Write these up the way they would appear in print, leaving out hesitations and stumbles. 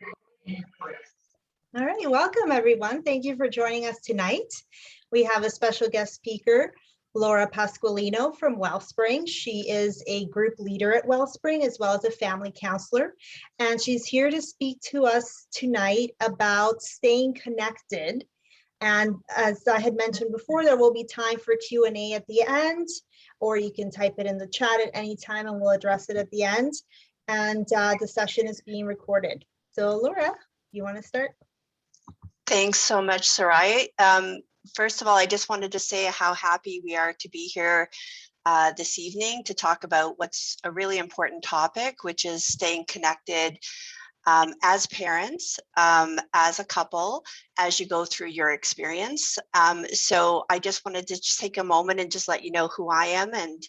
All right, welcome everyone. Thank you for joining us tonight. We have a special guest speaker, Laura Pasqualino from Wellspring. She is a group leader at Wellspring as well as a family counselor. And she's here to speak to us tonight about staying connected. And as I had mentioned before, there will be time for Q&A at the end, or you can type it in the chat at any time and we'll address it at the end. And the session is being recorded. So Laura, you want to start? Thanks so much, Sarai. First of all, I just wanted to say how happy we are to be here this evening to talk about what's a really important topic, which is staying connected as parents, as a couple, as you go through your experience. So I just wanted to just take a moment and just let you know who I am and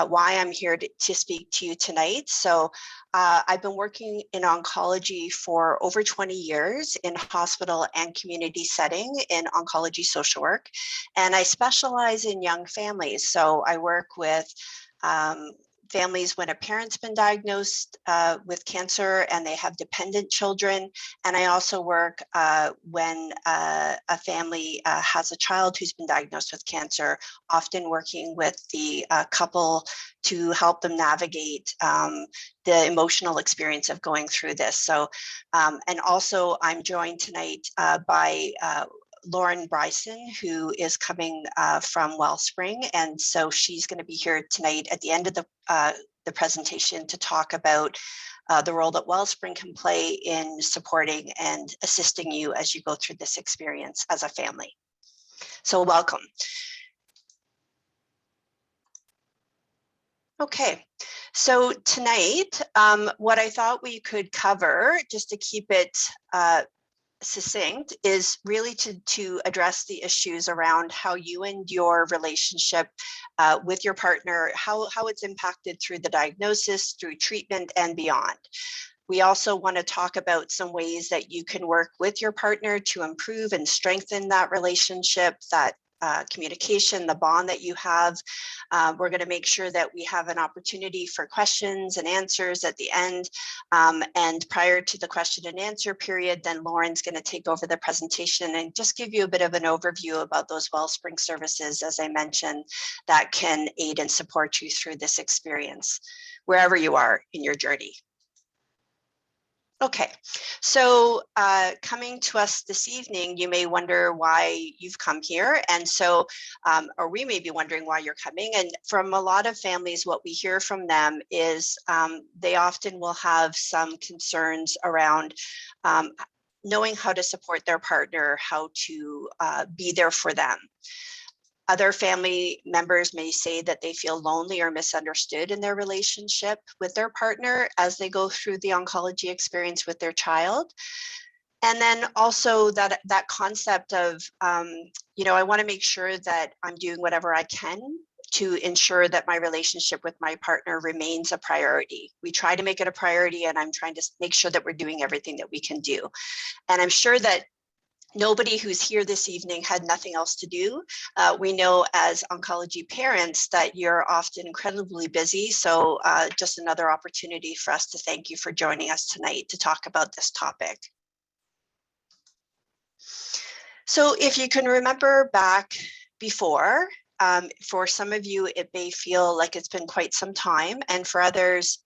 why I'm here to speak to you tonight. So I've been working in oncology for over 20 years in hospital and community setting in oncology social work. And I specialize in young families. So I work with families when a parent's been diagnosed with cancer and they have dependent children. And I also work when a family has a child who's been diagnosed with cancer, often working with the couple to help them navigate the emotional experience of going through this. So, and also I'm joined tonight by Lauren Bryson, who is coming from Wellspring. And so she's going to be here tonight at the end of the presentation to talk about the role that Wellspring can play in supporting and assisting you as you go through this experience as a family. So welcome. Okay, so tonight, what I thought we could cover, just to keep it succinct, is really to address the issues around how you and your relationship with your partner, how it's impacted through the diagnosis, through treatment and beyond. We also want to talk about some ways that you can work with your partner to improve and strengthen that relationship, that communication, the bond that you have. We're going to make sure that we have an opportunity for questions and answers at the end. And prior to the question and answer period, then Lauren's going to take over the presentation and just give you a bit of an overview about those Wellspring services, as I mentioned, that can aid and support you through this experience, wherever you are in your journey. Okay, so coming to us this evening, you may wonder why you've come here. And so, or we may be wondering why you're coming. And from a lot of families, what we hear from them is they often will have some concerns around knowing how to support their partner, how to be there for them. Other family members may say that they feel lonely or misunderstood in their relationship with their partner as they go through the oncology experience with their child. And then also that concept of, you know, I want to make sure that I'm doing whatever I can to ensure that my relationship with my partner remains a priority. We try to make it a priority, and I'm trying to make sure that we're doing everything that we can do. And I'm sure that nobody who's here this evening had nothing else to do. We know as oncology parents that you're often incredibly busy. So just another opportunity for us to thank you for joining us tonight to talk about this topic. So if you can remember back before, for some of you, it may feel like it's been quite some time. And for others,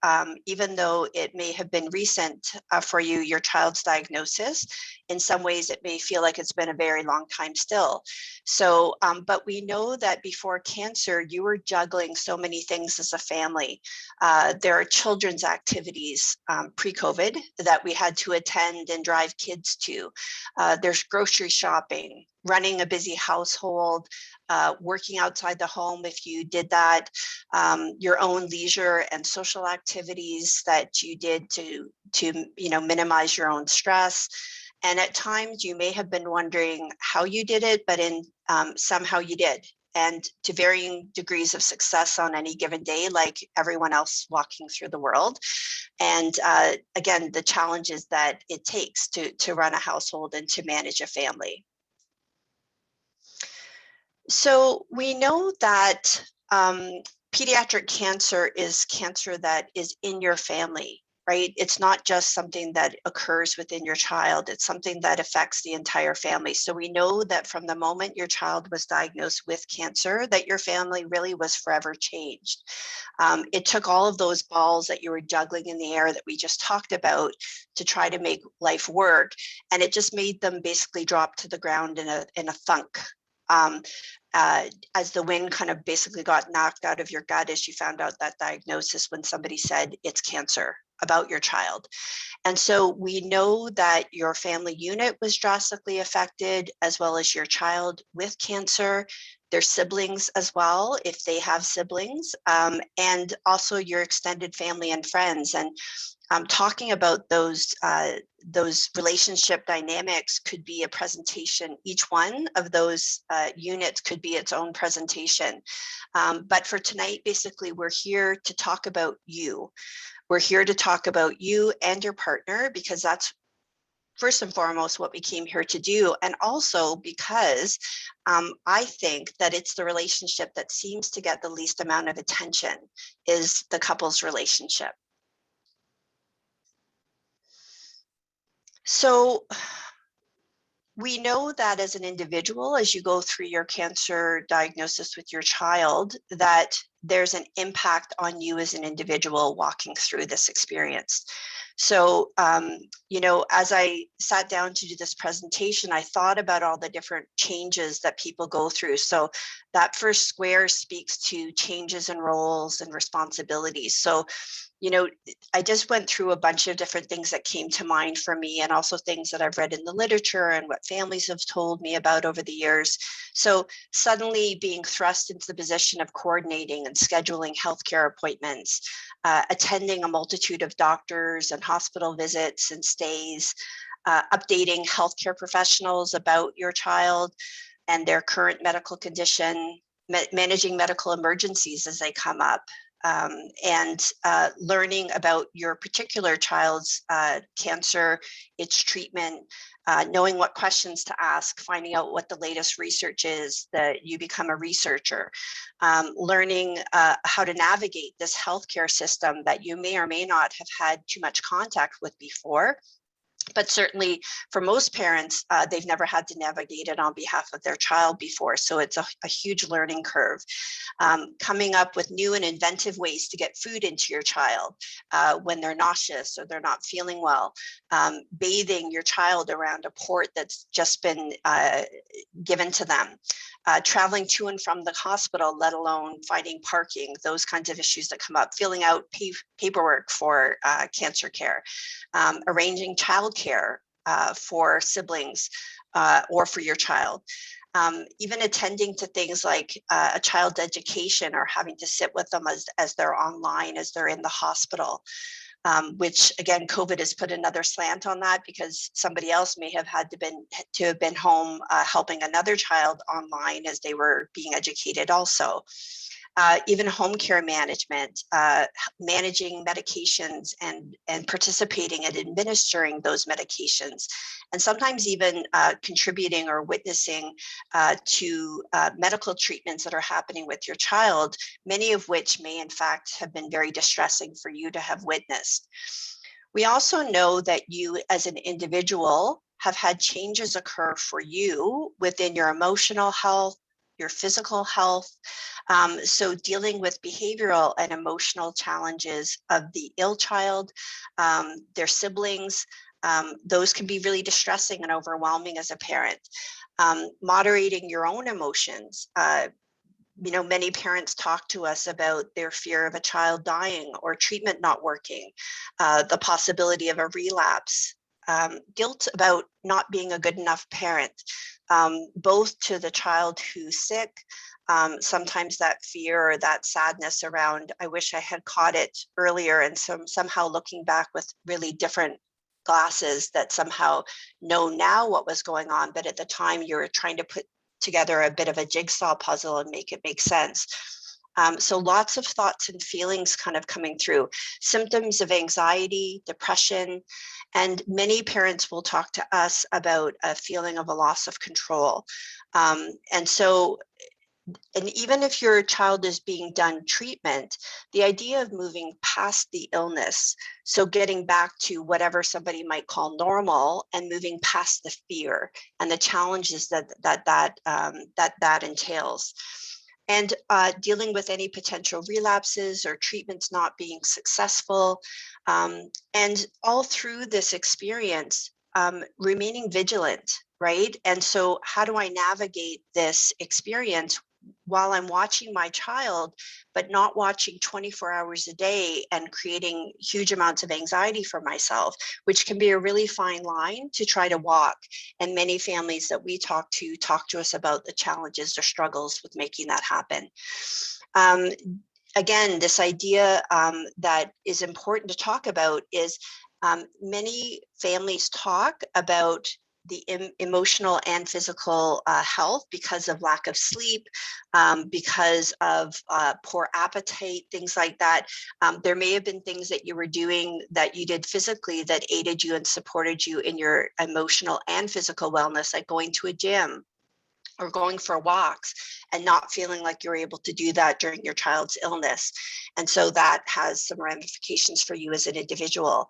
even though it may have been recent for you, your child's diagnosis, in some ways it may feel like it's been a very long time still. So, but we know that before cancer, you were juggling so many things as a family. There are children's activities pre-COVID that we had to attend and drive kids to. There's grocery shopping, running a busy household, working outside the home if you did that, your own leisure and social activities that you did to you know, minimize your own stress. And at times you may have been wondering how you did it, but in somehow you did. And to varying degrees of success on any given day, like everyone else walking through the world. And again, the challenges that it takes to run a household and to manage a family. So we know that pediatric cancer is cancer that is in your family. right? It's not just something that occurs within your child, it's something that affects the entire family. So we know that from the moment your child was diagnosed with cancer, that your family really was forever changed. It took all of those balls that you were juggling in the air that we just talked about to try to make life work, and it just made them basically drop to the ground in a thunk. As the wind kind of basically got knocked out of your gut as you found out that diagnosis when somebody said it's cancer about your child. And so we know that your family unit was drastically affected, as well as your child with cancer, their siblings as well, if they have siblings, and also your extended family and friends. And talking about those relationship dynamics could be a presentation. Each one of those units could be its own presentation. But for tonight, basically, we're here to talk about you. We're here to talk about you and your partner, because that's first and foremost what we came here to do. And also because I think that it's the relationship that seems to get the least amount of attention, is the couple's relationship. So we know that as an individual, as you go through your cancer diagnosis with your child, that there's an impact on you as an individual walking through this experience. So, you know, as I sat down to do this presentation, I thought about all the different changes that people go through. So that first square speaks to changes in roles and responsibilities. So, you know, I just went through a bunch of different things that came to mind for me, and also things that I've read in the literature and what families have told me about over the years. So suddenly being thrust into the position of coordinating and scheduling healthcare appointments, attending a multitude of doctors and hospital visits and stays, updating healthcare professionals about your child and their current medical condition, managing medical emergencies as they come up, and learning about your particular child's cancer, its treatment, knowing what questions to ask, finding out what the latest research is, that you become a researcher, learning how to navigate this healthcare system that you may or may not have had too much contact with before. But certainly for most parents, they've never had to navigate it on behalf of their child before. So it's a huge learning curve. Coming up with new and inventive ways to get food into your child when they're nauseous or they're not feeling well. Bathing your child around a port that's just been given to them. Traveling to and from the hospital, let alone finding parking, those kinds of issues that come up, filling out paperwork for cancer care, arranging childcare for siblings or for your child. Even attending to things like a child's education, or having to sit with them as they're online, as they're in the hospital. Which again, COVID has put another slant on that, because somebody else may have had to have been home helping another child online as they were being educated also. Even home care management, managing medications and participating and administering those medications, and sometimes even contributing or witnessing to medical treatments that are happening with your child, many of which may in fact have been very distressing for you to have witnessed. We also know that you as an individual have had changes occur for you within your emotional health, your physical health. So dealing with behavioral and emotional challenges of the ill child, their siblings, those can be really distressing and overwhelming as a parent. Moderating your own emotions. You know, many parents talk to us about their fear of a child dying or treatment not working, the possibility of a relapse, guilt about not being a good enough parent, both to the child who's sick, sometimes that fear or that sadness around, I wish I had caught it earlier, and somehow looking back with really different glasses that somehow know now what was going on, but at the time you were trying to put together a bit of a jigsaw puzzle and make it make sense. So lots of thoughts and feelings kind of coming through, symptoms of anxiety, depression, and many parents will talk to us about a feeling of a loss of control. And so And even if your child is being done treatment, the idea of moving past the illness, so getting back to whatever somebody might call normal and moving past the fear and the challenges that entails. And dealing with any potential relapses or treatments not being successful. And all through this experience, remaining vigilant, right? And so how do I navigate this experience while I'm watching my child, but not watching 24 hours a day and creating huge amounts of anxiety for myself, which can be a really fine line to try to walk. And many families that we talk to us about the challenges or struggles with making that happen. Again, this idea that is important to talk about is many families talk about the emotional and physical health because of lack of sleep, because of poor appetite, things like that. There may have been things that you were doing that you did physically that aided you and supported you in your emotional and physical wellness, like going to a gym or going for walks, and not feeling like you're able to do that during your child's illness. And so that has some ramifications for you as an individual.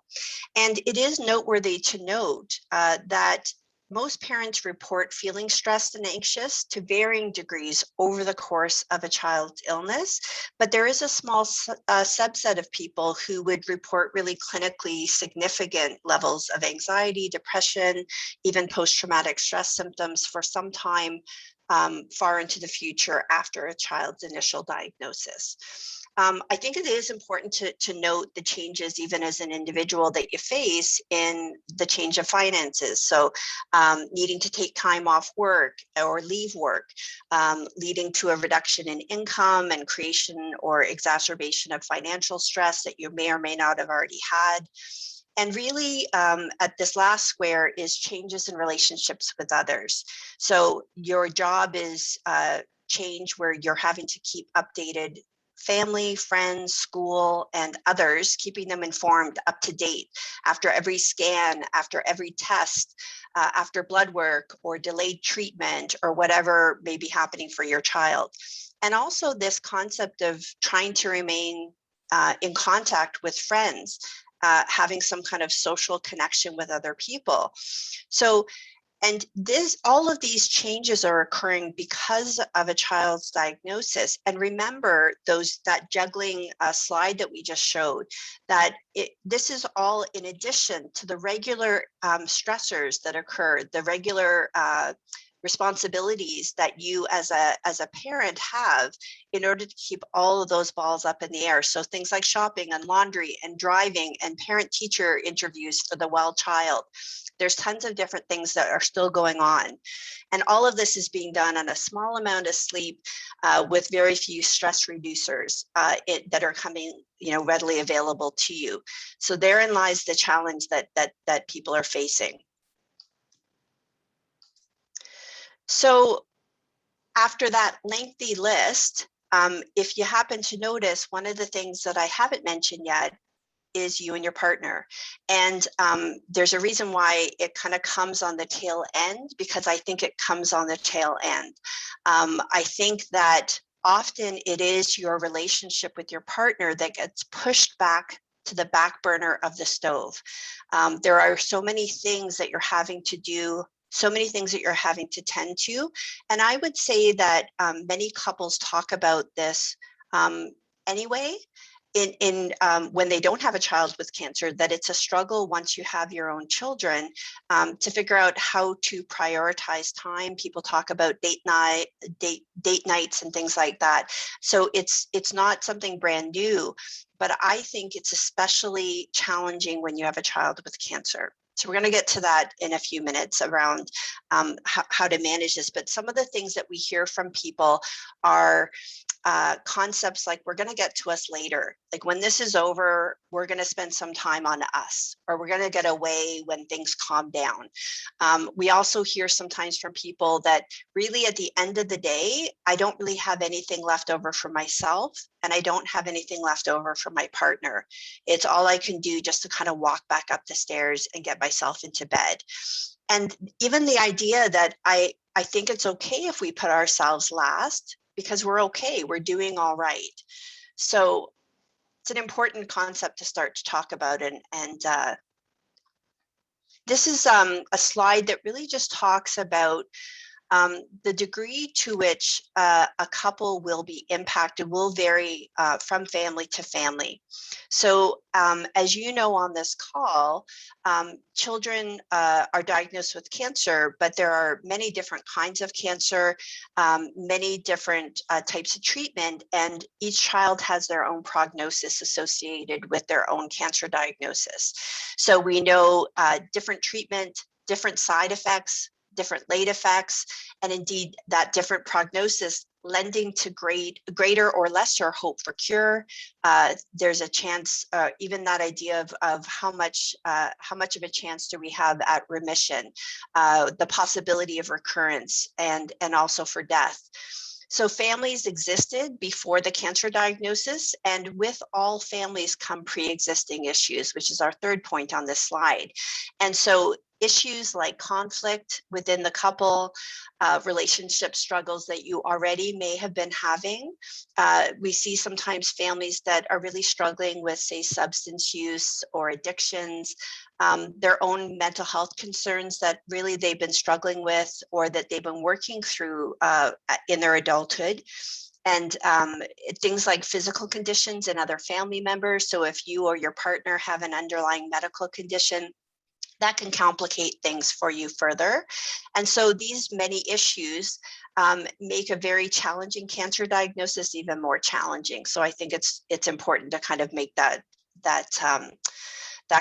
And it is noteworthy to note that most parents report feeling stressed and anxious to varying degrees over the course of a child's illness, but there is a small subset of people who would report really clinically significant levels of anxiety, depression, even post-traumatic stress symptoms for some time far into the future after a child's initial diagnosis. I think it is important to note the changes even as an individual that you face in the change of finances. So needing to take time off work or leave work, leading to a reduction in income and creation or exacerbation of financial stress that you may or may not have already had. And really, at this last square is changes in relationships with others. So your job is change where you're having to keep updated family, friends, school, and others, keeping them informed, up to date after every scan, after every test, after blood work or delayed treatment or whatever may be happening for your child. And also this concept of trying to remain in contact with friends, having some kind of social connection with other people. So, and all of these changes are occurring because of a child's diagnosis. And remember that juggling slide that we just showed, that this is all in addition to the regular stressors that occur, the regular responsibilities that you as a parent have in order to keep all of those balls up in the air. So things like shopping and laundry and driving and parent-teacher interviews for the well child. There's tons of different things that are still going on. And all of this is being done on a small amount of sleep with very few stress reducers that are coming readily available to you. So therein lies the challenge that people are facing. So after that lengthy list, if you happen to notice, one of the things that I haven't mentioned yet is you and your partner. And there's a reason why it kind of comes on the tail end, because I think it comes on the tail end. I think that often it is your relationship with your partner that gets pushed back to the back burner of the stove. There are so many things that you're having to do, so many things that you're having to tend to. And I would say that many couples talk about this anyway, when they don't have a child with cancer, that it's a struggle once you have your own children to figure out how to prioritize time. People talk about date nights and things like that. So it's not something brand new, but I think it's especially challenging when you have a child with cancer. So we're going to get to that in a few minutes around how to manage this. But some of the things that we hear from people are concepts like, we're going to get to us later. Like, when this is over, we're going to spend some time on us, or we're going to get away when things calm down. We also hear sometimes from people that really at the end of the day, I don't really have anything left over for myself, and I don't have anything left over for my partner. It's all I can do just to kind of walk back up the stairs and get myself into bed. And even the idea that I think it's okay if we put ourselves last, because we're okay, we're doing all right. So it's an important concept to start to talk about. And this is a slide that really just talks about the degree to which a couple will be impacted will vary from family to family. So as you know on this call, children are diagnosed with cancer, but there are many different kinds of cancer, many different types of treatment, and each child has their own prognosis associated with their own cancer diagnosis. So we know different treatment, different side effects, different late effects, and indeed that different prognosis lending to greater or lesser hope for cure. There's a chance, even that idea of how much of a chance do we have at remission, the possibility of recurrence, and also for death. So families existed before the cancer diagnosis, and with all families come pre-existing issues, which is our third point on this slide. And so issues like conflict within the couple, relationship struggles that you already may have been having. We see sometimes families that are really struggling with, say, substance use or addictions, their own mental health concerns that really they've been struggling with or that they've been working through in their adulthood. And things like physical conditions in other family members. So if you or your partner have an underlying medical condition, that can complicate things for you further. And so these many issues make a very challenging cancer diagnosis even more challenging. So I think it's important to kind of make that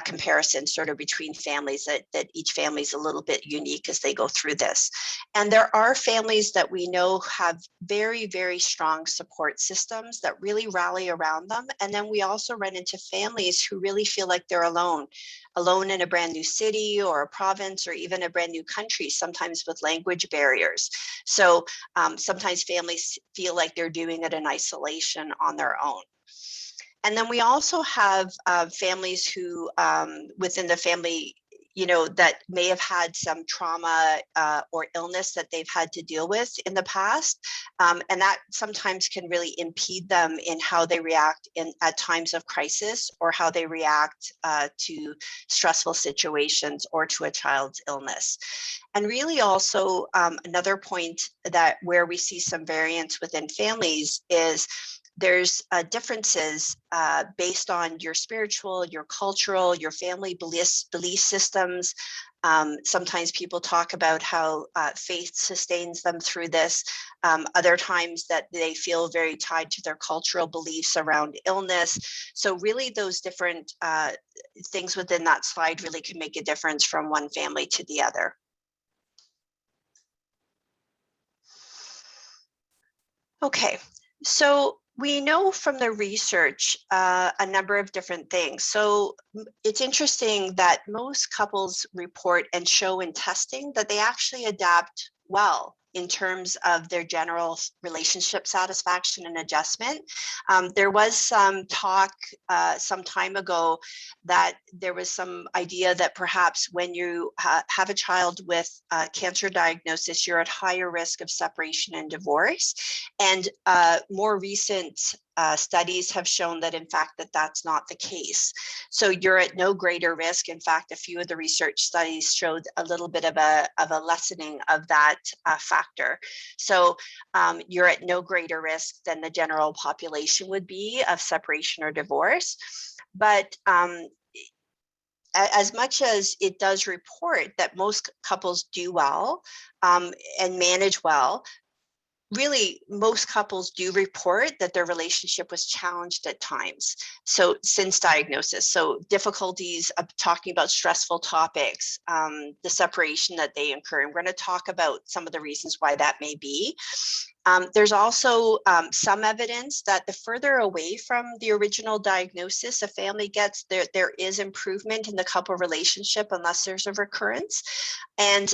comparison sort of between families, that each family is a little bit unique as they go through this. And there are families that we know have very, very strong support systems that really rally around them. And then we also run into families who really feel like they're alone in a brand new city or a province or even a brand new country, sometimes with language barriers. So sometimes families feel like they're doing it in isolation on their own. And then we also have families who within the family, that may have had some trauma or illness that they've had to deal with in the past. And that sometimes can really impede them in how they react at times of crisis, or how they react to stressful situations or to a child's illness. And really also another point that where we see some variance within families is there's differences based on your spiritual, your cultural, your family belief systems. Sometimes people talk about how faith sustains them through this. Other times that they feel very tied to their cultural beliefs around illness. So really those different things within that slide really can make a difference from one family to the other. Okay, so we know from the research a number of different things. So it's interesting that most couples report and show in testing that they actually adapt well in terms of their general relationship satisfaction and adjustment. There was some talk some time ago that there was some idea that perhaps when you have a child with a cancer diagnosis, you're at higher risk of separation and divorce. And more recent studies have shown that in fact that's not the case. So you're at no greater risk. In fact, a few of the research studies showed a little bit of a lessening of that factor. So you're at no greater risk than the general population would be of separation or divorce. But as much as it does report that most couples do well and manage well, really, most couples do report that their relationship was challenged at times. So since diagnosis, so difficulties of talking about stressful topics, the separation that they incur. And we're going to talk about some of the reasons why that may be. There's also some evidence that the further away from the original diagnosis a family gets, there is improvement in the couple relationship unless there's a recurrence. And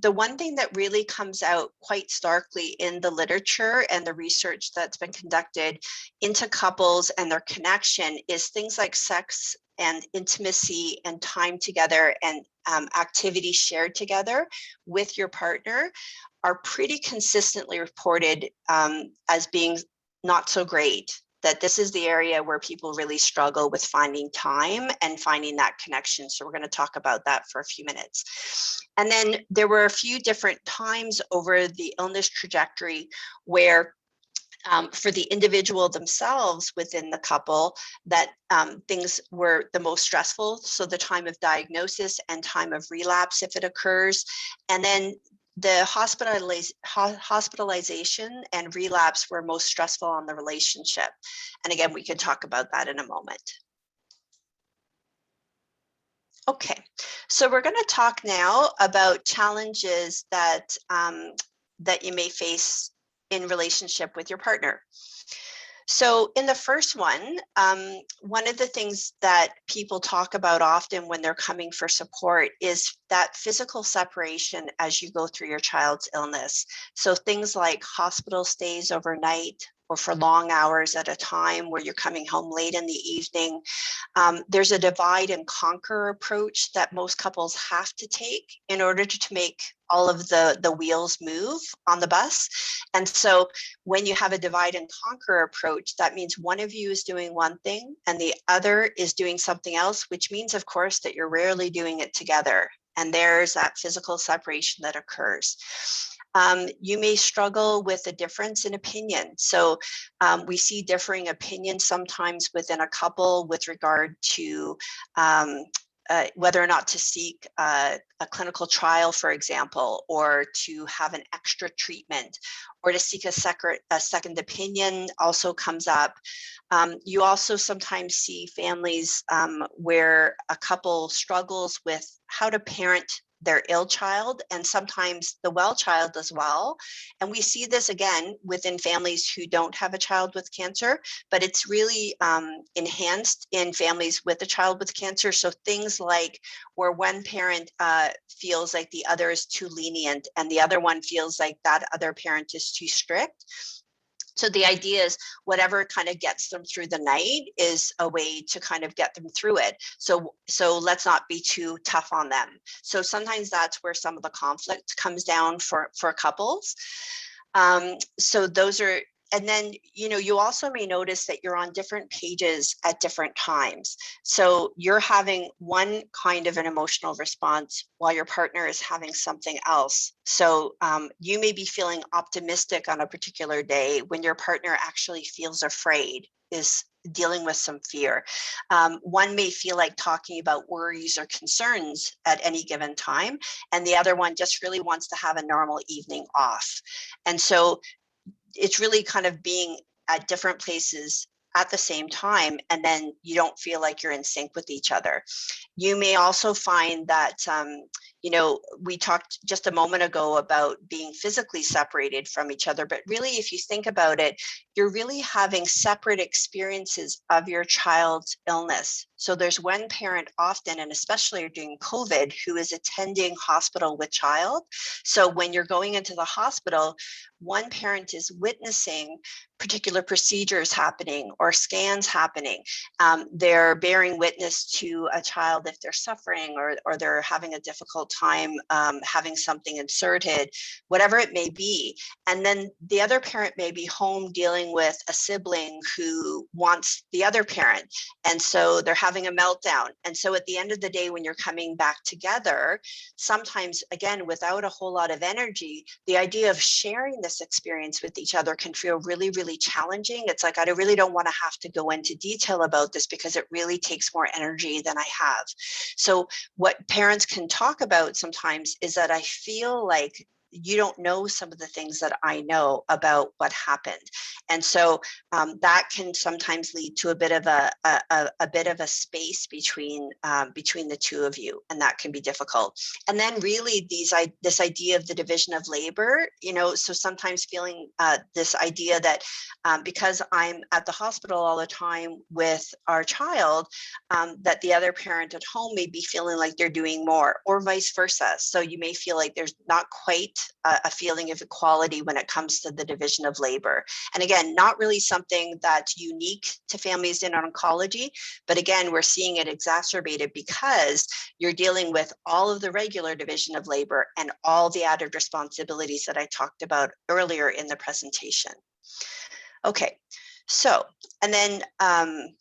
the one thing that really comes out quite starkly in the literature and the research that's been conducted into couples and their connection is things like sex and intimacy and time together and activities shared together with your partner are pretty consistently reported as being not so great. That this is the area where people really struggle with finding time and finding that connection. So we're going to talk about that for a few minutes. And then there were a few different times over the illness trajectory where for the individual themselves within the couple, that things were the most stressful. So the time of diagnosis and time of relapse, if it occurs. And then the hospitalization and relapse were most stressful on the relationship. And again, we can talk about that in a moment. Okay, so we're going to talk now about challenges that, that you may face in relationship with your partner. So in the first one of the things that people talk about often when they're coming for support is that physical separation as you go through your child's illness. So things like hospital stays overnight or for long hours at a time where you're coming home late in the evening. There's a divide and conquer approach that most couples have to take in order to make all of the wheels move on the bus. And so when you have a divide and conquer approach, that means one of you is doing one thing and the other is doing something else, which means, of course, that you're rarely doing it together. And there's that physical separation that occurs. You may struggle with a difference in opinion. So we see differing opinions sometimes within a couple with regard to whether or not to seek a clinical trial, for example, or to have an extra treatment, or to seek a second opinion also comes up. You also sometimes see families where a couple struggles with how to parent their ill child and sometimes the well child as well. And we see this again within families who don't have a child with cancer, but it's really enhanced in families with a child with cancer. So things like where one parent feels like the other is too lenient and the other one feels like that other parent is too strict. So the idea is whatever kind of gets them through the night is a way to kind of get them through it. So let's not be too tough on them. So sometimes that's where some of the conflict comes down for couples. So those are, and then, you know, you also may notice that you're on different pages at different times. So you're having one kind of an emotional response while your partner is having something else. So you may be feeling optimistic on a particular day when your partner actually feels afraid, is dealing with some fear. One may feel like talking about worries or concerns at any given time, and the other one just really wants to have a normal evening off. And so it's really kind of being at different places at the same time, and then you don't feel like you're in sync with each other. You may also find that, you know, we talked just a moment ago about being physically separated from each other, but really, if you think about it, you're really having separate experiences of your child's illness. So there's one parent often, and especially during COVID, who is attending hospital with child. So when you're going into the hospital, one parent is witnessing particular procedures happening or scans happening. They're bearing witness to a child if they're suffering or they're having a difficult time having something inserted, whatever it may be. And then the other parent may be home dealing with a sibling who wants the other parent. And so they're having a meltdown. And so at the end of the day, when you're coming back together, sometimes, again, without a whole lot of energy, the idea of sharing this experience with each other can feel really, really challenging. It's like, I really don't want to have to go into detail about this because it really takes more energy than I have. So what parents can talk about sometimes is that I feel like you don't know some of the things that I know about what happened. And so that can sometimes lead to a bit of a space between the two of you, and that can be difficult. And then really this idea of the division of labor, you know, so sometimes feeling this idea that because I'm at the hospital all the time with our child, that the other parent at home may be feeling like they're doing more, or vice versa. So you may feel like there's not quite a feeling of equality when it comes to the division of labor. And again, not really something that's unique to families in oncology, but again, we're seeing it exacerbated because you're dealing with all of the regular division of labor and all the added responsibilities that I talked about earlier in the presentation. Okay, so, and then,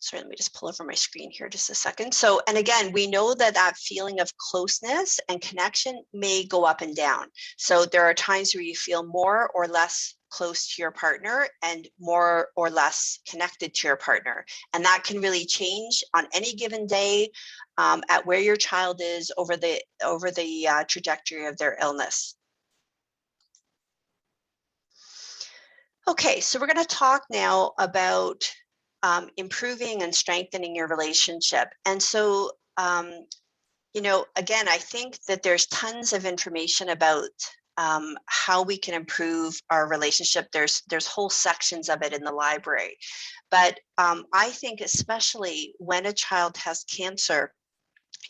sorry, let me just pull over my screen here just a second. So, and again, we know that that feeling of closeness and connection may go up and down. So there are times where you feel more or less close to your partner and more or less connected to your partner. And that can really change on any given day at where your child is over the trajectory of their illness. Okay, so we're going to talk now about improving and strengthening your relationship. And so, you know, again, I think that there's tons of information about how we can improve our relationship. There's whole sections of it in the library. But I think especially when a child has cancer,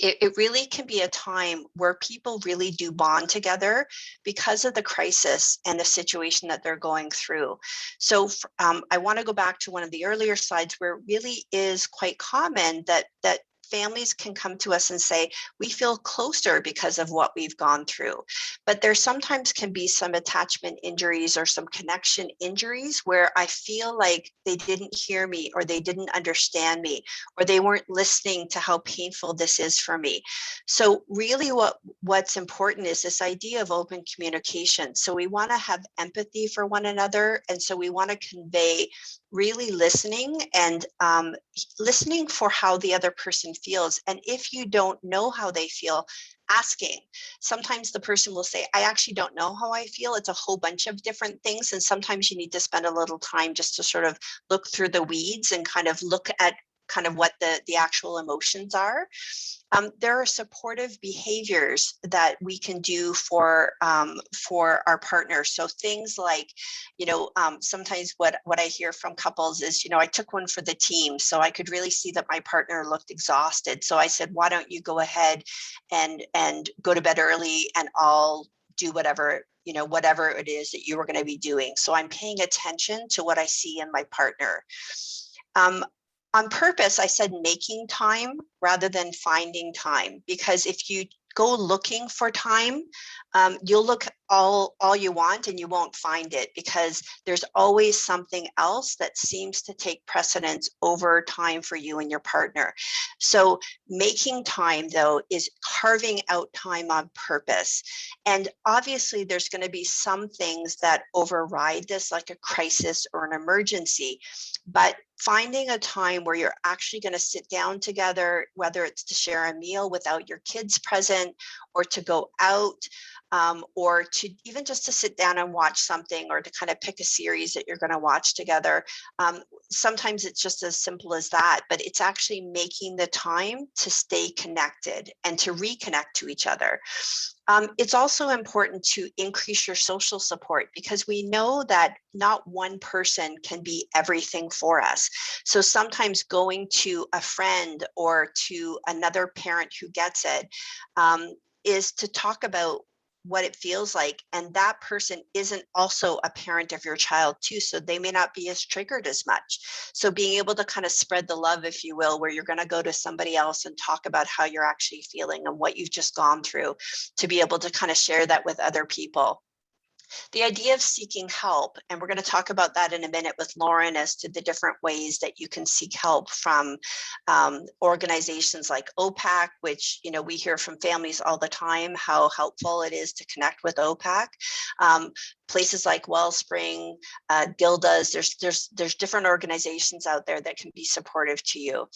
it really can be a time where people really do bond together because of the crisis and the situation that they're going through. So I want to go back to one of the earlier slides where it really is quite common that families can come to us and say, we feel closer because of what we've gone through. But there sometimes can be some attachment injuries or some connection injuries where I feel like they didn't hear me or they didn't understand me or they weren't listening to how painful this is for me. So really what's important is this idea of open communication. So we want to have empathy for one another. And so we want to convey really listening and listening for how the other person feels. And if you don't know how they feel, asking. Sometimes the person will say, I actually don't know how I feel. It's a whole bunch of different things. And sometimes you need to spend a little time just to sort of look through the weeds and kind of look at kind of what the actual emotions are. There are supportive behaviors that we can do for our partners. So things like, you know, sometimes what I hear from couples is, you know, I took one for the team, so I could really see that my partner looked exhausted. So I said, why don't you go ahead and go to bed early, and I'll do whatever, you know, whatever it is that you were going to be doing. So I'm paying attention to what I see in my partner. On purpose, I said making time rather than finding time, because if you go looking for time, you'll look all you want and you won't find it, because there's always something else that seems to take precedence over time for you and your partner. So making time, though, is carving out time on purpose. And obviously there's going to be some things that override this, like a crisis or an emergency, but finding a time where you're actually going to sit down together, whether it's to share a meal without your kids present, or to go out, or to even just to sit down and watch something, or to kind of pick a series that you're going to watch together. Sometimes it's just as simple as that, but it's actually making the time to stay connected and to reconnect to each other. It's also important to increase your social support, because we know that not one person can be everything for us. So sometimes going to a friend or to another parent who gets it is to talk about what it feels like. And that person isn't also a parent of your child too, so they may not be as triggered as much. So being able to kind of spread the love, if you will, where you're going to go to somebody else and talk about how you're actually feeling and what you've just gone through, to be able to kind of share that with other people. The idea of seeking help, and we're going to talk about that in a minute with Lauren as to the different ways that you can seek help from organizations like OPAC, which, you know, we hear from families all the time how helpful it is to connect with OPAC. Places like Wellspring, Gilda's, there's different organizations out there that can be supportive to you.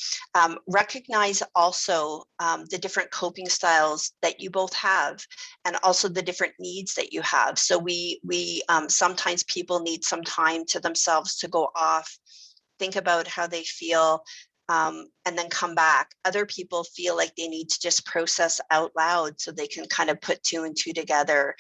Recognize also the different coping styles that you both have, and also the different needs that you have. So we sometimes people need some time to themselves to go off, think about how they feel, and then come back. Other people feel like they need to just process out loud so they can kind of put two and two together.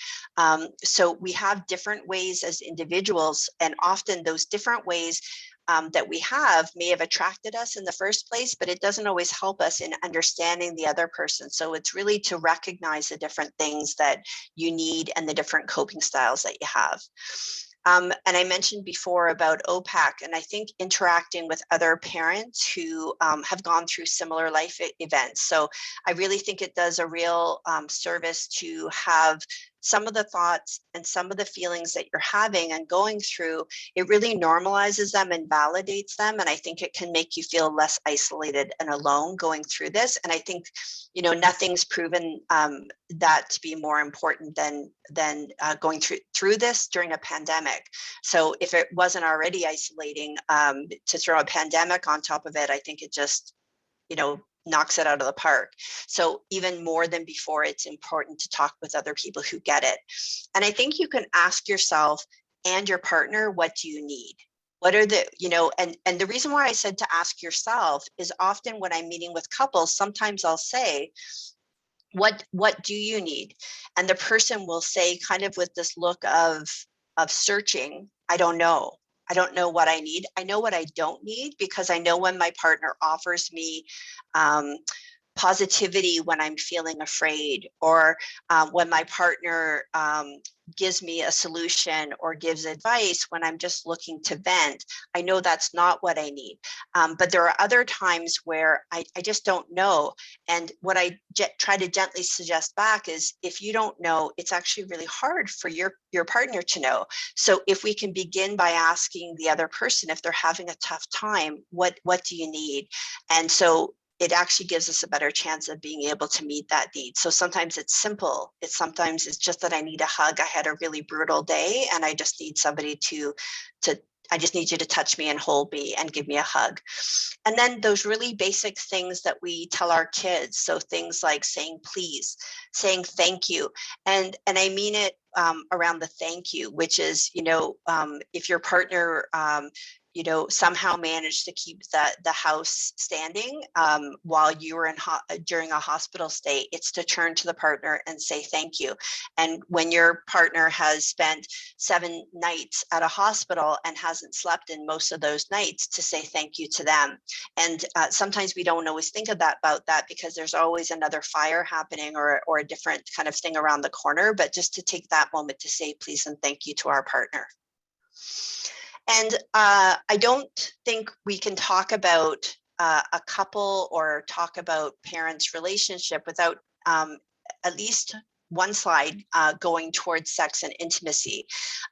So we have different ways as individuals, and often those different ways that we have may have attracted us in the first place, but it doesn't always help us in understanding the other person. So it's really to recognize the different things that you need and the different coping styles that you have. And I mentioned before about OPAC, and I think interacting with other parents who have gone through similar life events. So I really think it does a real service to have some of the thoughts and some of the feelings that you're having and going through. It really normalizes them and validates them. And I think it can make you feel less isolated and alone going through this. And I think, you know, nothing's proven that to be more important than going through this during a pandemic. So if it wasn't already isolating, to throw a pandemic on top of it, I think it just, you know, knocks it out of the park. So even more than before, it's important to talk with other people who get it. And I think you can ask yourself and your partner, what do you need? What are the, you know, and the reason why I said to ask yourself is often when I'm meeting with couples, sometimes I'll say, what do you need? And the person will say, kind of with this look of searching, I don't know. I don't know what I need. I know what I don't need, because I know when my partner offers me positivity when I'm feeling afraid, or when my partner gives me a solution or gives advice when I'm just looking to vent, I know that's not what I need. But there are other times where I just don't know. And what I try to gently suggest back is, if you don't know, it's actually really hard for your partner to know. So if we can begin by asking the other person, if they're having a tough time, what do you need? And so it actually gives us a better chance of being able to meet that need. So sometimes it's simple. Sometimes it's just that I need a hug. I had a really brutal day and I just need somebody I just need you to touch me and hold me and give me a hug. And then those really basic things that we tell our kids. So things like saying please, saying thank you. And I mean it around the thank you, which is, you know, if your partner, you know, somehow managed to keep the house standing while you were during a hospital stay, it's to turn to the partner and say thank you. And when your partner has spent 7 nights at a hospital and hasn't slept in most of those nights, to say thank you to them. And sometimes we don't always think about that because there's always another fire happening or a different kind of thing around the corner, but just to take that moment to say please and thank you to our partner. And I don't think we can talk about a couple or talk about parents' relationship without at least one slide going towards sex and intimacy.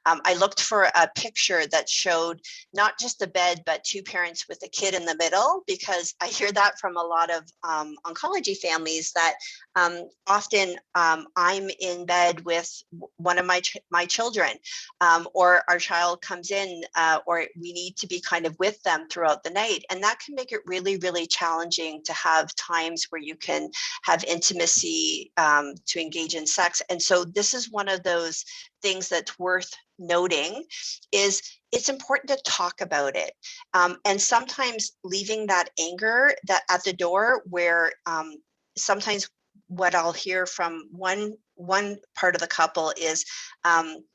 I looked for a picture that showed not just a bed, but 2 parents with a kid in the middle, because I hear that from a lot of oncology families that often I'm in bed with one of my children, or our child comes in, or we need to be kind of with them throughout the night. And that can make it really, really challenging to have times where you can have intimacy, to engage in sex. And so this is one of those things that's worth noting, is it's important to talk about it. And sometimes leaving that anger that at the door, where sometimes what I'll hear from one part of the couple is,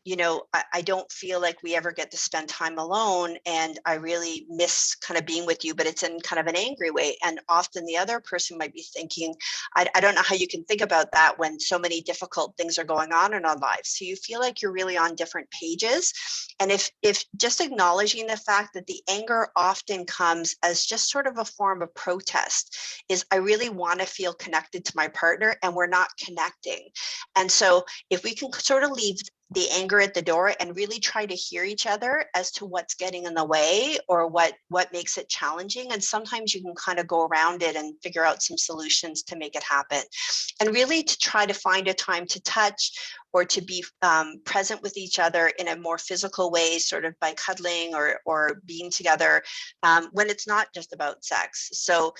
you know, I don't feel like we ever get to spend time alone, and I really miss kind of being with you, but it's in kind of an angry way. And often the other person might be thinking, I don't know how you can think about that when so many difficult things are going on in our lives. So you feel like you're really on different pages. And if just acknowledging the fact that the anger often comes as just sort of a form of protest, is I really want to feel connected to my partner and we're not connecting. And so if we can sort of leave the anger at the door and really try to hear each other as to what's getting in the way or what makes it challenging. And sometimes you can kind of go around it and figure out some solutions to make it happen. And really to try to find a time to touch or to be present with each other in a more physical way, sort of by cuddling or being together, when it's not just about sex. So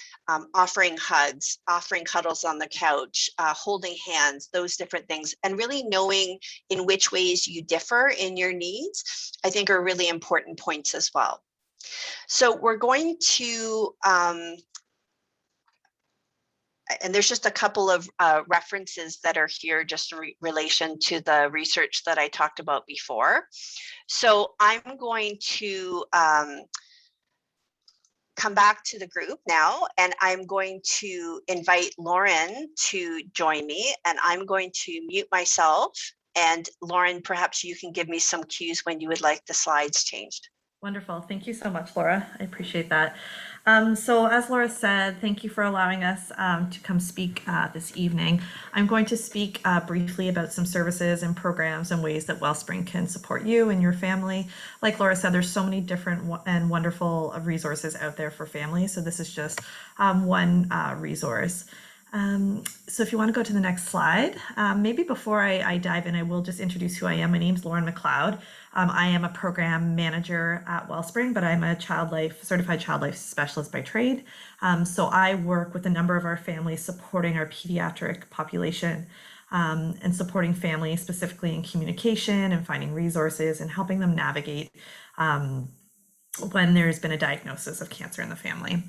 offering hugs, offering cuddles on the couch, holding hands, those different things, and really knowing in which ways you differ in your needs, I think are really important points as well. So we're going to, and there's just a couple of references that are here just in relation to the research that I talked about before. So I'm going to come back to the group now, and I'm going to invite Lauren to join me, and I'm going to mute myself. And Lauren, perhaps you can give me some cues when you would like the slides changed. Wonderful. Thank you so much, Laura. I appreciate that. So as Laura said, thank you for allowing us to come speak this evening. I'm going to speak briefly about some services and programs and ways that Wellspring can support you and your family. Like Laura said, there's so many different and wonderful resources out there for families. So this is just one resource. So if you want to go to the next slide, maybe before I dive in, I will just introduce who I am. My name's Lauren McLeod. I am a program manager at Wellspring, but I'm a certified child life specialist by trade. So I work with a number of our families supporting our pediatric population and supporting families specifically in communication and finding resources and helping them navigate when there's been a diagnosis of cancer in the family.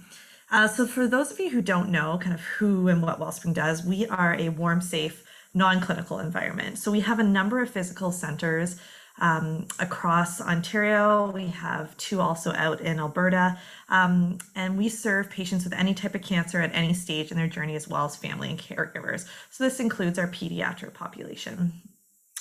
So for those of you who don't know kind of who and what Wellspring does, we are a warm, safe, non-clinical environment. So we have a number of physical centers across Ontario. We have 2 also out in Alberta, and we serve patients with any type of cancer at any stage in their journey, as well as family and caregivers. So this includes our pediatric population.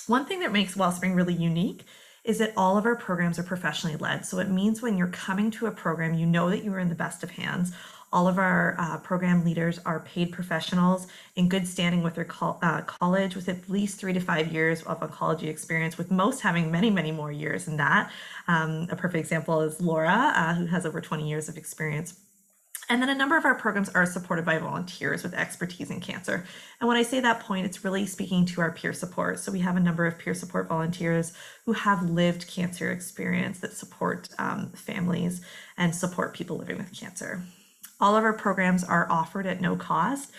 One thing that makes Wellspring really unique is that all of our programs are professionally led. So it means when you're coming to a program, you know that you are in the best of hands. All of our program leaders are paid professionals in good standing with their college, with at least 3 to 5 years of oncology experience, with most having many, many more years than that. A perfect example is Laura, who has over 20 years of experience. And then a number of our programs are supported by volunteers with expertise in cancer. And when I say that point, it's really speaking to our peer support. So we have a number of peer support volunteers who have lived cancer experience that support families and support people living with cancer. All of our programs are offered at no cost.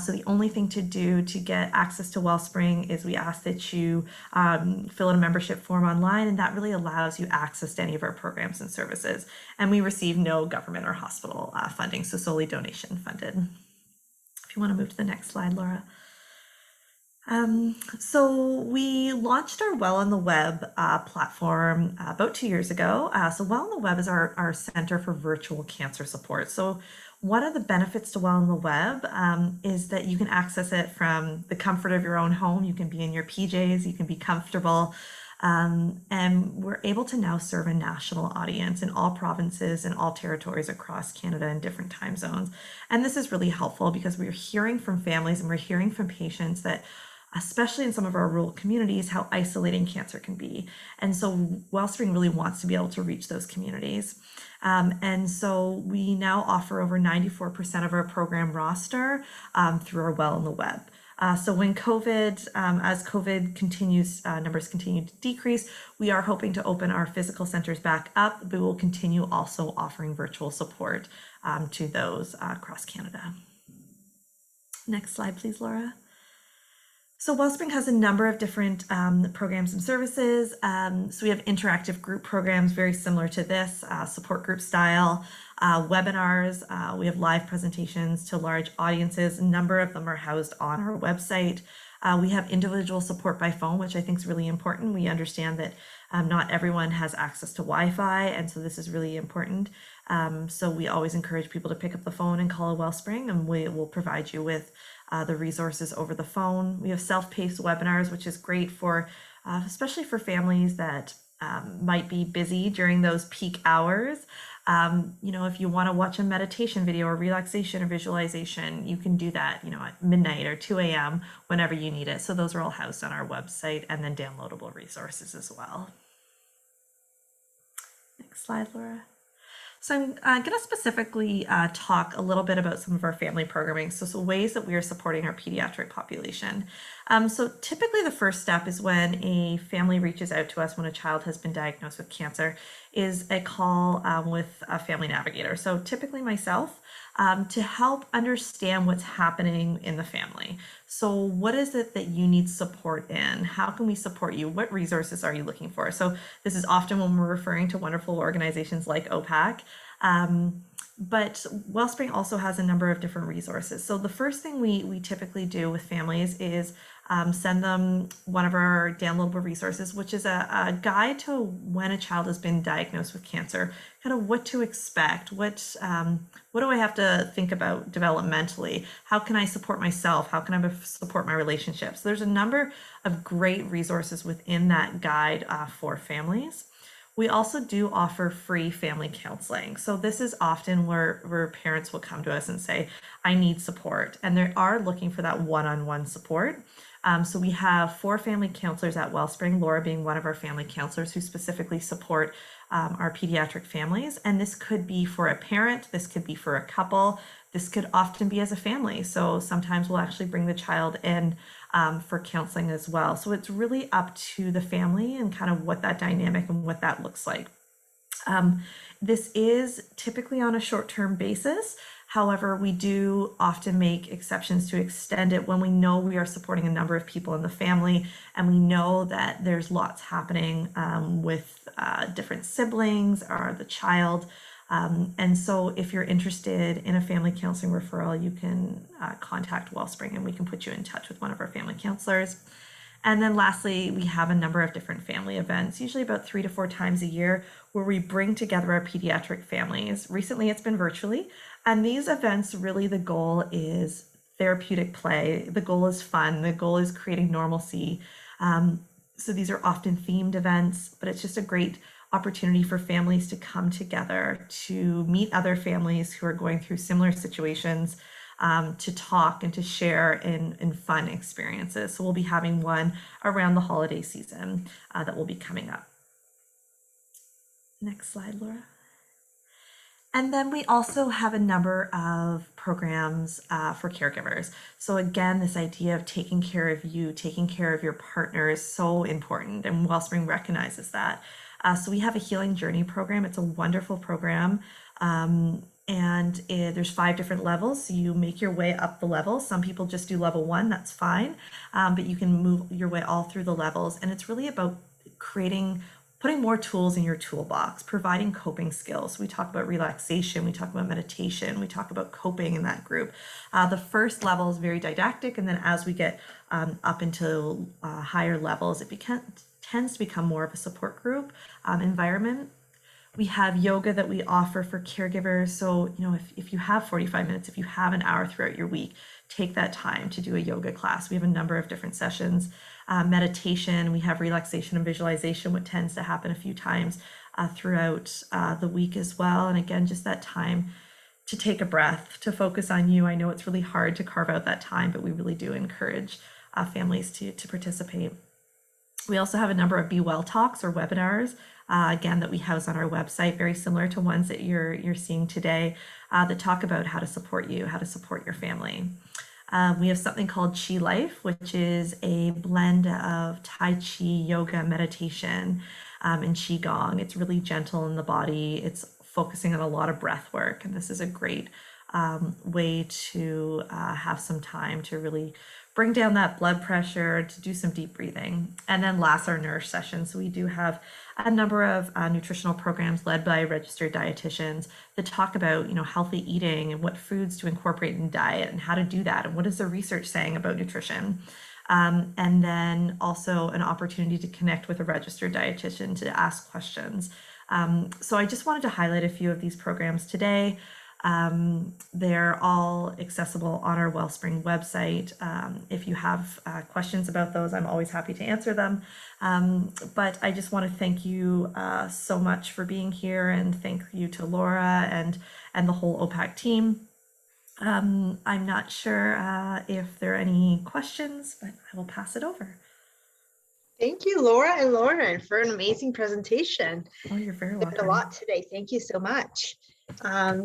So the only thing to do to get access to Wellspring is we ask that you fill out a membership form online, and that really allows you access to any of our programs and services. And we receive no government or hospital funding, so solely donation funded. If you want to move to the next slide, Laura. So we launched our Well on the Web platform about 2 years ago. So Well on the Web is our center for virtual cancer support. So one of the benefits to Well on the Web is that you can access it from the comfort of your own home. You can be in your PJs, you can be comfortable. And we're able to now serve a national audience in all provinces and all territories across Canada in different time zones. And this is really helpful because we're hearing from families and we're hearing from patients that, especially in some of our rural communities, how isolating cancer can be. And so Wellspring really wants to be able to reach those communities. And so we now offer over 94% of our program roster through our Well on the Web. So when as COVID continues, numbers continue to decrease, we are hoping to open our physical centers back up, but we'll continue also offering virtual support to those across Canada. Next slide, please, Laura. So Wellspring has a number of different programs and services. So we have interactive group programs very similar to this, support group style, webinars. We have live presentations to large audiences. A number of them are housed on our website. We have individual support by phone, which I think is really important. We understand that not everyone has access to Wi-Fi, and so this is really important. So we always encourage people to pick up the phone and call a Wellspring, and we will provide you with the resources over the phone. We have self-paced webinars, which is great for, especially for families that might be busy during those peak hours. If you want to watch a meditation video or relaxation or visualization, you can do that, at midnight or 2 a.m. whenever you need it. So those are all housed on our website, and then downloadable resources as well. Next slide, Laura. So I'm going to specifically talk a little bit about some of our family programming. So ways that we are supporting our pediatric population. So typically the first step is when a family reaches out to us when a child has been diagnosed with cancer is a call with a family navigator. So typically myself to help understand what's happening in the family. So what is it that you need support in? How can we support you? What resources are you looking for? So this is often when we're referring to wonderful organizations like OPAC. But Wellspring also has a number of different resources. So the first thing we typically do with families is send them one of our downloadable resources, which is a guide to when a child has been diagnosed with cancer, kind of what to expect, what do I have to think about developmentally? How can I support myself? How can I support my relationships? So there's a number of great resources within that guide for families. We also do offer free family counseling. So this is often where parents will come to us and say, I need support. And they are looking for that one-on-one support. So we have 4 family counselors at Wellspring, Laura being one of our family counselors who specifically support our pediatric families. And this could be for a parent, this could be for a couple, this could often be as a family. So sometimes we'll actually bring the child in for counseling as well. So it's really up to the family and kind of what that dynamic and what that looks like. This is typically on a short-term basis. However, we do often make exceptions to extend it when we know we are supporting a number of people in the family and we know that there's lots happening with different siblings or the child. And so if you're interested in a family counseling referral, you can contact Wellspring and we can put you in touch with one of our family counselors. And then lastly, we have a number of different family events, usually about 3 to 4 times a year, where we bring together our pediatric families. Recently, it's been virtually. And these events, really the goal is therapeutic play. The goal is fun. The goal is creating normalcy. So these are often themed events, but it's just a great opportunity for families to come together, to meet other families who are going through similar situations, to talk and to share in fun experiences. So we'll be having one around the holiday season that will be coming up. Next slide, Laura. And then we also have a number of programs for caregivers. So again, this idea of taking care of you, taking care of your partner is so important, and Wellspring recognizes that. So we have a healing journey program. It's a wonderful program. There's 5 different levels. So you make your way up the levels. Some people just do level 1, that's fine. But you can move your way all through the levels. And it's really about putting more tools in your toolbox, providing coping skills. We talk about relaxation, we talk about meditation, we talk about coping in that group. The first level is very didactic, and then as we get up into higher levels, it tends to become more of a support group environment. We have yoga that we offer for caregivers. So, if you have 45 minutes, if you have an hour throughout your week, take that time to do a yoga class. We have a number of different sessions. Meditation, we have relaxation and visualization, what tends to happen a few times throughout the week as well. And again, just that time to take a breath, to focus on you. I know it's really hard to carve out that time, but we really do encourage families to participate. We also have a number of Be Well talks or webinars, again, that we house on our website, very similar to ones that you're seeing today, that talk about how to support you, how to support your family. We have something called Chi Life, which is a blend of Tai Chi, yoga, meditation, and Qigong. It's really gentle in the body. It's focusing on a lot of breath work. And this is a great way to have some time to really bring down that blood pressure, to do some deep breathing. And then last, our nourish sessions. So we do have a number of nutritional programs led by registered dietitians that talk about, healthy eating and what foods to incorporate in diet and how to do that. And what is the research saying about nutrition? And then also an opportunity to connect with a registered dietitian to ask questions. So I just wanted to highlight a few of these programs today. They're all accessible on our Wellspring website. If you have questions about those, I'm always happy to answer them. But I just want to thank you so much for being here, and thank you to Laura and the whole OPAC team. I'm not sure if there are any questions, but I will pass it over. Thank you, Laura and Lauren, for an amazing presentation. Oh, you're very welcome. Learned a lot today. Thank you so much.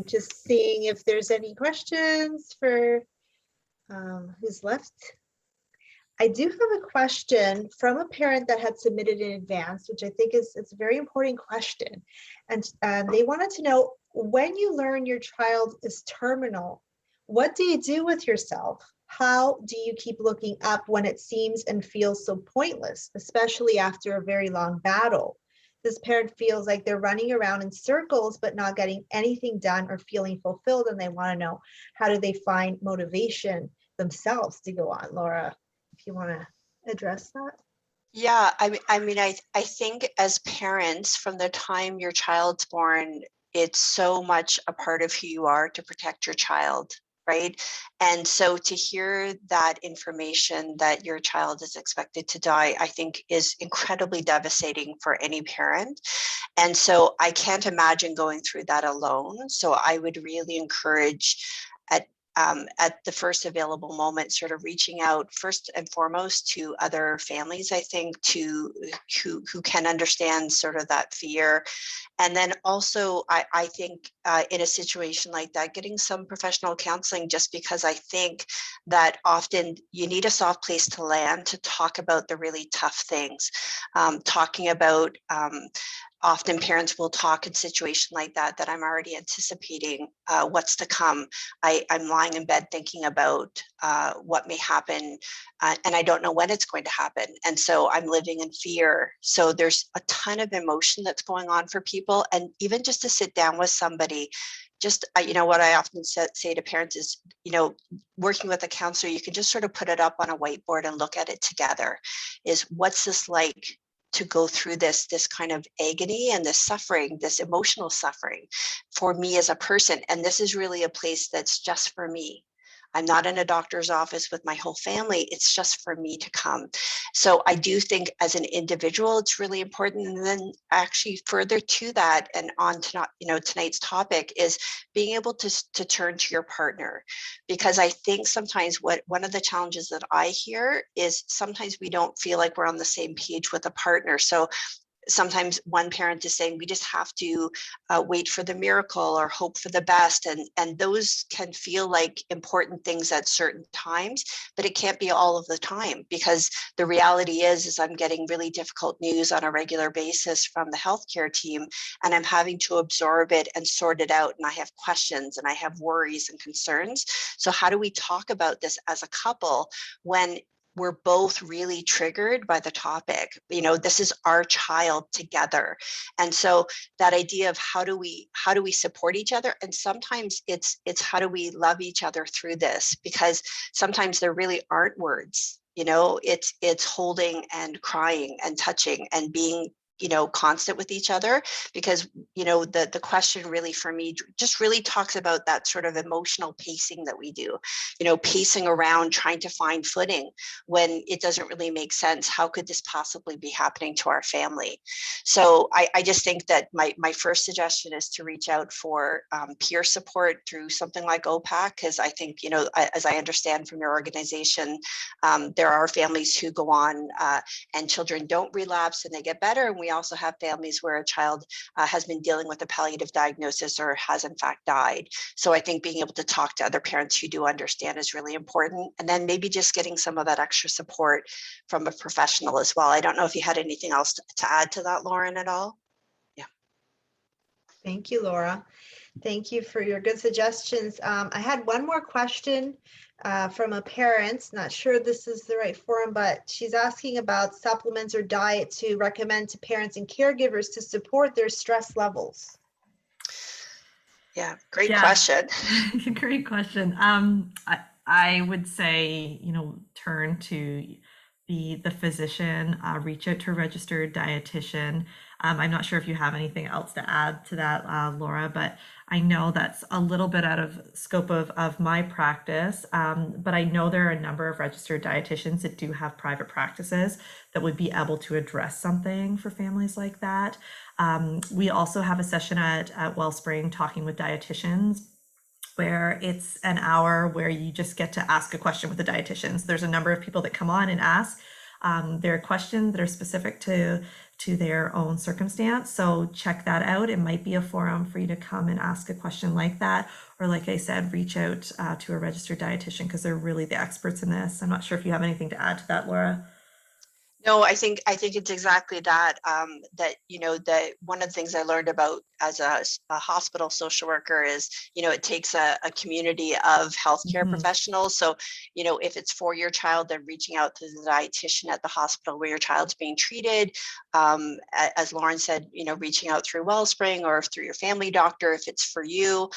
Just seeing if there's any questions for who's left. I do have a question from a parent that had submitted in advance, which I think is a very important question. And they wanted to know, when you learn your child is terminal, what do you do with yourself? How do you keep looking up when it seems and feels so pointless, especially after a very long battle? This parent feels like they're running around in circles, but not getting anything done or feeling fulfilled. And they want to know, how do they find motivation themselves to go on? Laura, if you want to address that. Yeah, I think as parents, from the time your child's born, it's so much a part of who you are to protect your child, right? And so to hear that information that your child is expected to die, I think is incredibly devastating for any parent. And so I can't imagine going through that alone. So I would really encourage at the first available moment, sort of reaching out first and foremost to other families, I think, to who can understand sort of that fear. And then also, I think in a situation like that, getting some professional counseling, just because I think that often you need a soft place to land to talk about the really tough things. Talking about often parents will talk in situation like that I'm already anticipating what's to come. I'm lying in bed thinking about what may happen, and I don't know when it's going to happen. And so I'm living in fear. So there's a ton of emotion that's going on for people. And even just to sit down with somebody, just, what I often say to parents is, working with a counselor, you can just sort of put it up on a whiteboard and look at it together. Is what's this like to go through this kind of agony and this suffering, this emotional suffering for me as a person. And this is really a place that's just for me. I'm not in a doctor's office with my whole family. It's just for me to come. So I do think as an individual, it's really important. And then actually further to that, and on to tonight's topic, is being able to turn to your partner. Because I think sometimes one of the challenges that I hear is sometimes we don't feel like we're on the same page with a partner. So sometimes one parent is saying we just have to wait for the miracle or hope for the best, and those can feel like important things at certain times, but it can't be all of the time, because the reality is I'm getting really difficult news on a regular basis from the healthcare team, and I'm having to absorb it and sort it out, and I have questions and I have worries and concerns. So how do we talk about this as a couple when we're both really triggered by the topic? This is our child together. And so that idea of how do we support each other? And sometimes it's how do we love each other through this? Because sometimes there really aren't words. It's holding and crying and touching and being constant with each other, because the question really for me just really talks about that sort of emotional pacing that we do, pacing around trying to find footing when it doesn't really make sense. How could this possibly be happening to our family? So I just think that my first suggestion is to reach out for peer support through something like OPAC, because I think, as I understand from your organization, there are families who go on and children don't relapse and they get better. And we also have families where a child has been dealing with a palliative diagnosis or has in fact died. So I think being able to talk to other parents who do understand is really important. And then maybe just getting some of that extra support from a professional as well. I don't know if you had anything else to add to that, Lauren, at all? Yeah. Thank you, Laura. Thank you for your good suggestions. I had one more question from a parent. Not sure this is the right forum, but she's asking about supplements or diet to recommend to parents and caregivers to support their stress levels. Yeah, great question. Great question. I would say, turn to the physician, reach out to a registered dietitian. I'm not sure if you have anything else to add to that, Laura, but I know that's a little bit out of scope of my practice. But I know there are a number of registered dietitians that do have private practices that would be able to address something for families like that. We also have a session at Wellspring talking with dietitians, where it's an hour where you just get to ask a question with the dietitians. There's a number of people that come on and ask their questions that are specific to their own circumstance. So check that out. It might be a forum for you to come and ask a question like that. Or like I said, reach out to a registered dietitian, because they're really the experts in this. I'm not sure if you have anything to add to that, Laura. No, I think it's exactly that. That that one of the things I learned about as a hospital social worker is it takes a community of healthcare professionals. So if it's for your child, then reaching out to the dietitian at the hospital where your child's being treated. As Lauren said, reaching out through Wellspring or through your family doctor if it's for you.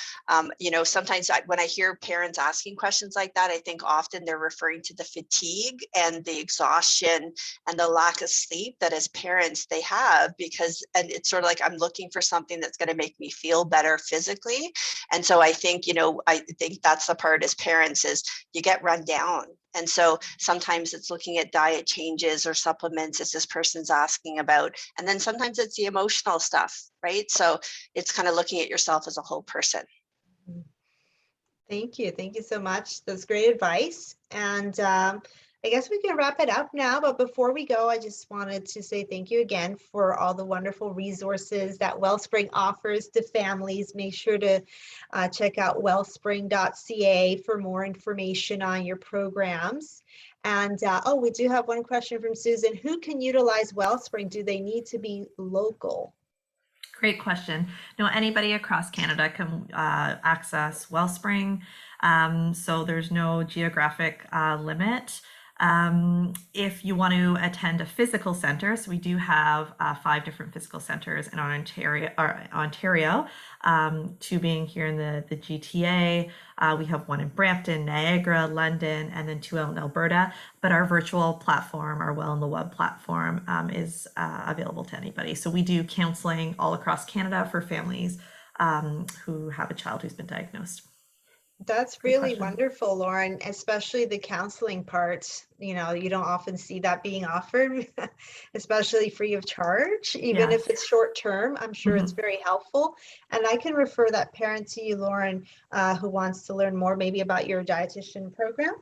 Sometimes when I hear parents asking questions like that, I think often they're referring to the fatigue and the exhaustion and the lack of sleep that as parents they have, and it's sort of like, I'm looking for something that's going to make me feel better physically. And so I think that's the part as parents is you get run down. And so sometimes it's looking at diet changes or supplements as this person's asking about. And then sometimes it's the emotional stuff, right? So it's kind of looking at yourself as a whole person. Thank you. Thank you so much. That's great advice. And I guess we can wrap it up now. But before we go, I just wanted to say thank you again for all the wonderful resources that Wellspring offers to families. Make sure to check out wellspring.ca for more information on your programs. And we do have one question from Susan. Who can utilize Wellspring? Do they need to be local? Great question. No, anybody across Canada can access Wellspring. So there's no geographic limit. If you want to attend a physical center, so we do have 5 different physical centers in Ontario, 2 being here in the GTA. We have 1 in Brampton, Niagara, London, and then 2 in Alberta. But our virtual platform, our Well in the Web platform, is available to anybody. So we do counseling all across Canada for families who have a child who's been diagnosed. That's really wonderful, Lauren, especially the counseling part. You don't often see that being offered, especially free of charge, even if it's short term. I'm sure it's very helpful. And I can refer that parent to you, Lauren, who wants to learn more maybe about your dietitian program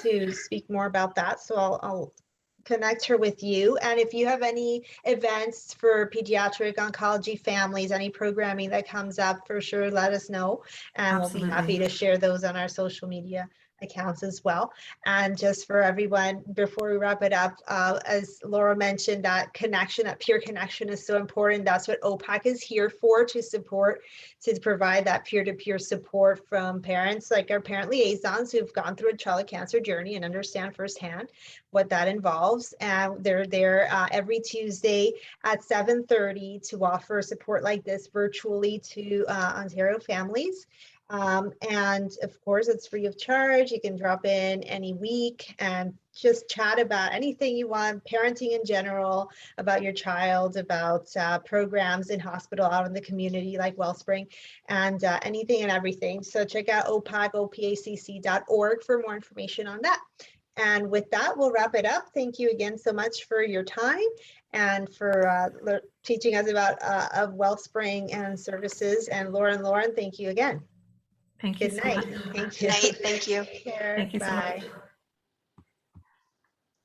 to speak more about that. So I'll connect her with you. And if you have any events for pediatric oncology families, any programming that comes up, for sure, let us know. And we'll be happy to share those on our social media accounts as well. And just for everyone, before we wrap it up, as Laura mentioned, that connection, that peer connection is so important. That's what OPAC is here for, to provide that peer-to-peer support from parents, like our parent liaisons who've gone through a child cancer journey and understand firsthand what that involves. And they're there every Tuesday at 7:30 to offer support like this virtually to Ontario families. And of course, it's free of charge. You can drop in any week and just chat about anything you want, parenting in general, about your child, about programs in hospital, out in the community like Wellspring, and anything and everything. So check out opacc.org for more information on that. And with that, we'll wrap it up. Thank you again so much for your time and for teaching us about of Wellspring and services. And Lauren, thank you again. Thank you. Good night. Thank you. Good night. Thank you. Take care. Thank you so Bye. much.